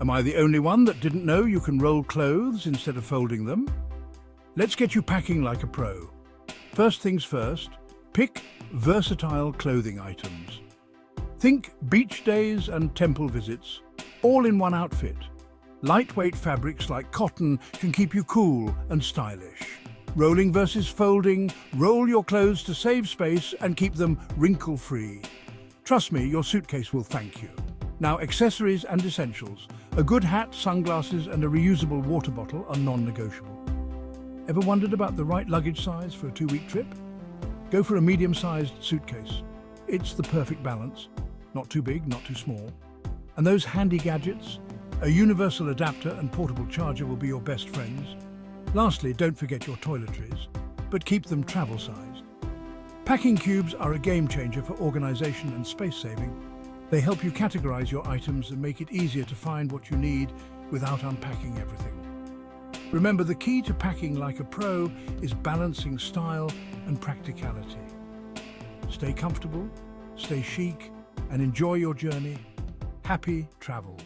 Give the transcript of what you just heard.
Am I the only one that didn't know you can roll clothes instead of folding them? Let's get you packing like a pro. First things first, pick versatile clothing items. Think beach days and temple visits, all in one outfit. Lightweight fabrics like cotton can keep you cool and stylish. Rolling versus folding, roll your clothes to save space and keep them wrinkle-free. Trust me, your suitcase will thank you. Now, accessories and essentials. A good hat, sunglasses and a reusable water bottle are non-negotiable. Ever wondered about the right luggage size for a 2-week trip? Go for a medium-sized suitcase. It's the perfect balance. Not too big, not too small. And those handy gadgets? A universal adapter and portable charger will be your best friends. Lastly, don't forget your toiletries, but keep them travel-sized. Packing cubes are a game-changer for organization and space-saving. They help you categorize your items and make it easier to find what you need without unpacking everything. Remember, the key to packing like a pro is balancing style and practicality. Stay comfortable, stay chic, and enjoy your journey. Happy travels.